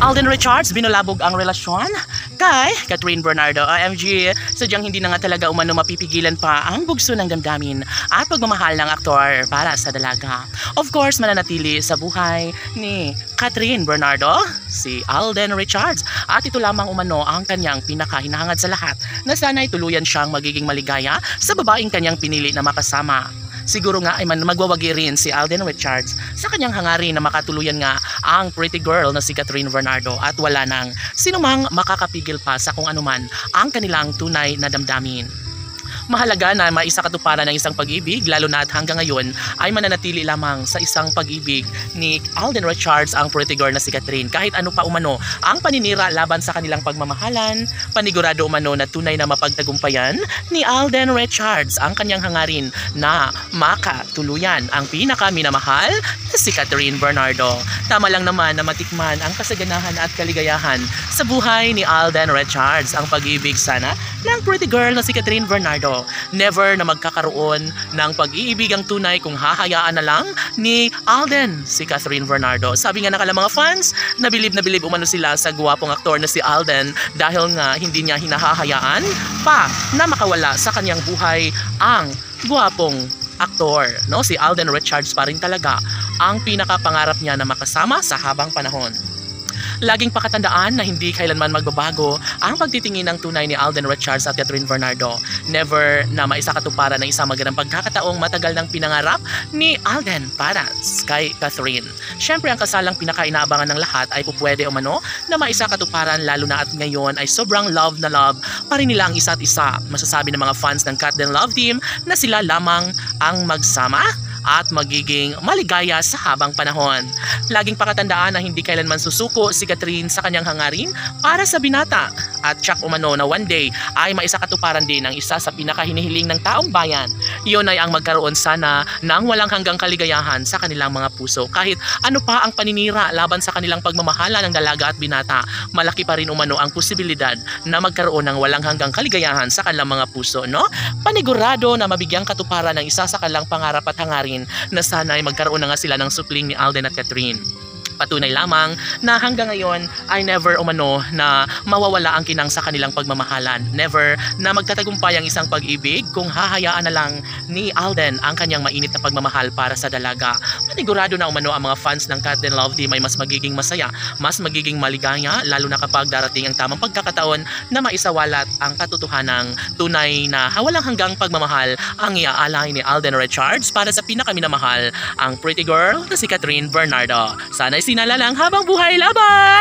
Alden Richards binulabog ang relasyon kay Catherine Bernardo. OMG, sadyang hindi na nga talaga umano mapipigilan pa ang bugso ng damdamin at pagmamahal ng aktor para sa dalaga. Of course, mananatili sa buhay ni Catherine Bernardo si Alden Richards at ito lamang umano ang kanyang pinakahinahangad sa lahat na sana'y tuluyan siyang magiging maligaya sa babaeng kanyang pinili na makasama. Siguro nga ay magwawagi rin si Alden Richards sa kanyang hangarin na makatuluyan nga ang pretty girl na si Catherine Bernardo at wala nang sinumang makakapigil pa sa kung anuman ang kanilang tunay na damdamin. Mahalaga na maisakatuparan ng isang pag-ibig lalo na at hanggang ngayon ay mananatili lamang sa isang pag-ibig ni Alden Richards ang pretty girl na si Catherine. Kahit ano pa umano ang paninira laban sa kanilang pagmamahalan, panigurado umano na tunay na mapagtagumpayan ni Alden Richards ang kanyang hangarin na makatuluyan ang pinakaminamahal na si Catherine Bernardo. Tama lang naman na matikman ang kasaganahan at kaligayahan sa buhay ni Alden Richards ang pag-ibig sana ng pretty girl na si Catherine Bernardo. Never na magkakaroon ng pag-iibig ang tunay kung hahayaan na lang ni Alden si Catherine Bernardo. Sabi nga ng kanilang mga fans, na bilib umano sila sa guwapong aktor na si Alden dahil nga hindi niya hinahahayaan pa na makawala sa kanyang buhay ang guwapong aktor. No? Si Alden Richards pa rin talaga ang pinakapangarap niya na makasama sa habang panahon. Laging pakatandaan na hindi kailanman magbabago ang pagtitingin ng tunay ni Alden Richards at Catherine Bernardo. Never na maisakatuparan ng isang magandang pagkakataong matagal ng pinangarap ni Alden para kay Catherine. Siyempre ang kasalang pinakainaabangan ng lahat ay pupwede umano na maisakatuparan lalo na at ngayon ay sobrang love na love pa rin nila ang isa't isa. Masasabi ng mga fans ng Cat Den Love Team na sila lamang ang magsama at magiging maligaya sa habang panahon. Laging pakatandaan na hindi kailanman susuko si Catherine sa kanyang hangarin para sa binata at tsak umano na one day ay maisakatuparan din ang isa sa pinakahinihiling ng taong bayan. Iyon ay ang magkaroon sana ng walang hanggang kaligayahan sa kanilang mga puso. Kahit ano pa ang paninira laban sa kanilang pagmamahala ng dalaga at binata, malaki pa rin umano ang posibilidad na magkaroon ng walang hanggang kaligayahan sa kanilang mga puso. No? Panigurado na mabigyang katuparan ng isa sa kanilang pangarap at hangarin na sana ay magkaroon na nga sila ng supling ni Alden at Catherine. Patunay lamang na hanggang ngayon ay never umano na mawawala ang kinang sa kanilang pagmamahalan. Never na magtatagumpay ang isang pag-ibig kung hahayaan na lang ni Alden ang kanyang mainit na pagmamahal para sa dalaga. Panigurado na umano ang mga fans ng Cat Den Love Team ay mas magiging masaya, mas magiging maligaya lalo na kapag darating ang tamang pagkakataon na maisawalat ang katotohanang tunay na walang hanggang pagmamahal ang iaalay ni Alden Richards para sa pinakaminamahal ang pretty girl na si Catherine Bernardo. Sana sinala lang habang buhay laban!